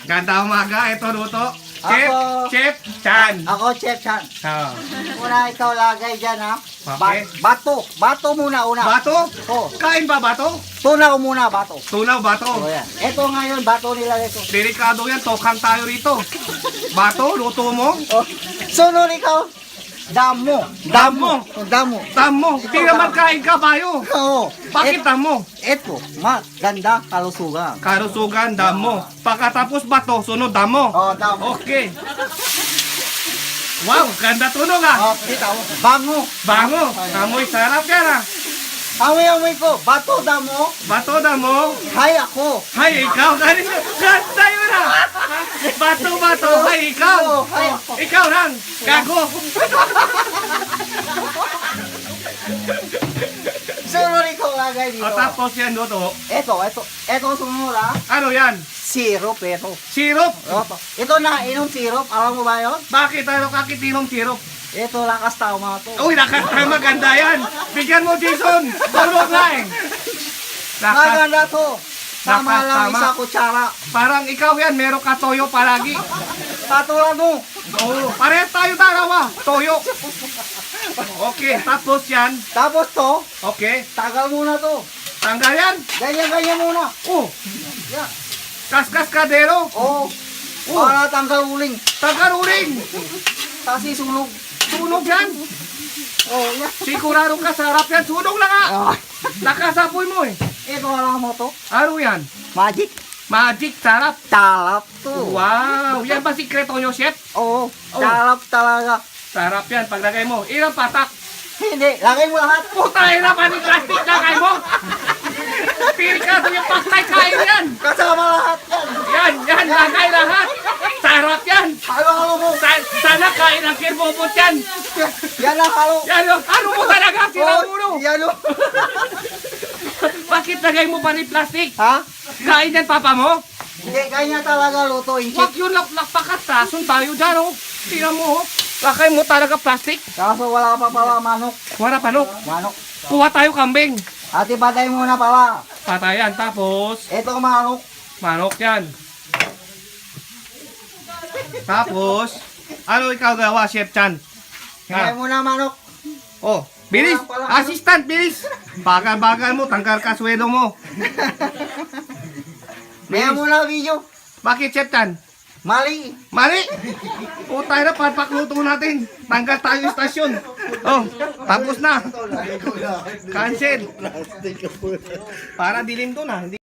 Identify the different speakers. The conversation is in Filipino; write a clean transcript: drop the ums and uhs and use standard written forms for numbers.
Speaker 1: Ganda umaga, ito luto. Chef,
Speaker 2: Ako.
Speaker 1: Chef Chan.
Speaker 2: Ako, Chef Chan.
Speaker 1: Oh.
Speaker 2: Una ikaw lagay dyan, ha?
Speaker 1: Okay.
Speaker 2: Bato. Bato muna, una.
Speaker 1: Bato?
Speaker 2: Oh.
Speaker 1: Kain ba bato?
Speaker 2: Tunaw muna, bato.
Speaker 1: Tunaw bato.
Speaker 2: O yan. Ito ngayon, bato nila ito.
Speaker 1: Delikado yan, tokhang tayo rito. Bato, luto mo?
Speaker 2: Oh. Sunod ikaw, damo.
Speaker 1: Damo.
Speaker 2: Oh, damo.
Speaker 1: Tamo, di naman kain kabayo.
Speaker 2: Oo.
Speaker 1: Bakit tamo?
Speaker 2: Ito, maganda kalusugan.
Speaker 1: Karusugan, damo. Pagkatapos bato, sunod damo.
Speaker 2: Oh, damo.
Speaker 1: Okay. Wow, ganda tunog ah.
Speaker 2: Oh, kita mo. Bango.
Speaker 1: Bango, amoy sarap yan ah.
Speaker 2: Amoy-amoy ko, bato damo.
Speaker 1: Bato damo.
Speaker 2: Hay ako.
Speaker 1: Hay, ikaw kanina. Ganda yun ah. Bato, hay, ikaw.
Speaker 2: Oo, hay ako.
Speaker 1: Ikaw lang, gago.
Speaker 2: Sunod ikaw lagay dito.
Speaker 1: O tapos yan luto.
Speaker 2: Ito sunod, ha?
Speaker 1: Ano yan?
Speaker 2: Syrup ito.
Speaker 1: Sirup.
Speaker 2: Ito na, inom syrup. Alam mo ba yun?
Speaker 1: Bakit ano kakitinong sirup?
Speaker 2: Ito lakas tama to.
Speaker 1: Uy, nakatama, ganda yan. Bigyan mo, Jason. Tulog na eh.
Speaker 2: Maganda to. Tama
Speaker 1: Lakas
Speaker 2: lang
Speaker 1: tama.
Speaker 2: isa kutsara.
Speaker 1: Parang ikaw yan, meron ka toyo palagi.
Speaker 2: Katulad mo.
Speaker 1: Oo, parehas tayo dalawa. Toyo. Okay, tapos yan.
Speaker 2: Tapos to,
Speaker 1: Okay,
Speaker 2: tagal muna to.
Speaker 1: tanggal yan.
Speaker 2: Ganyan-ganyan muna.
Speaker 1: Oh,
Speaker 2: Yan.
Speaker 1: kaskas kadero.
Speaker 2: Oo. Para tanggal uling.
Speaker 1: Tanggal uling.
Speaker 2: Kasi sunog.
Speaker 1: Sunog yan.
Speaker 2: Oh, yan.
Speaker 1: Sigurado ka, sarap yan. Sunog lang nga.
Speaker 2: Ah,
Speaker 1: Nakasapoy mo eh.
Speaker 2: ito alam mo to.
Speaker 1: Ano yan?
Speaker 2: Magic.
Speaker 1: Magic, sarap.
Speaker 2: Talap to.
Speaker 1: Wow, yan ba sikreto nyo, chef?
Speaker 2: Oo. Talap talaga.
Speaker 1: Sarap yan, paglagay mo. Ilang patak?
Speaker 2: Hindi. Lagay mo lahat.
Speaker 1: Puta, na pa ni plastic lagay mo. Pirikado yung paktay, kain yan.
Speaker 2: Kasama lahat yan.
Speaker 1: Yan, lagay lahat. Sarap yan.
Speaker 2: Halo-halo mo.
Speaker 1: Sana kain ang kirbobot yan.
Speaker 2: Yan ang halo.
Speaker 1: Yan, ano mo talaga, sila ulo.
Speaker 2: Yan o.
Speaker 1: Bakit lagay mo pa ni plastic?
Speaker 2: Ha?
Speaker 1: Kain yan, papa mo?
Speaker 2: Hindi, ganyan talaga luto.
Speaker 1: Huwag yun lakpakastasun tayo dyan, oh. Tingnan mo, oh. Lakay mo talaga plastic.
Speaker 2: Kaso wala pa pala manok.
Speaker 1: Wala panok.
Speaker 2: Manok.
Speaker 1: Kuha tayo kambing.
Speaker 2: Ate, patay muna pala.
Speaker 1: Patayan, tapos
Speaker 2: Ito manok.
Speaker 1: manok yan. Tapos, ano ikaw gawa, Chef Chan?
Speaker 2: Patay
Speaker 1: Ha?
Speaker 2: muna manok.
Speaker 1: Oh, bilis! Assistant, bilis! Bagal-bagal mo, tanggal ka sweldo mo.
Speaker 2: Maya muna video.
Speaker 1: Bakit, Chef Chan?
Speaker 2: Mali.
Speaker 1: Mali! Putay na, papakluto natin. Tanggal tayo yung stasyon. Oh, tapos na. Cancel. Para dilim to na. Hindi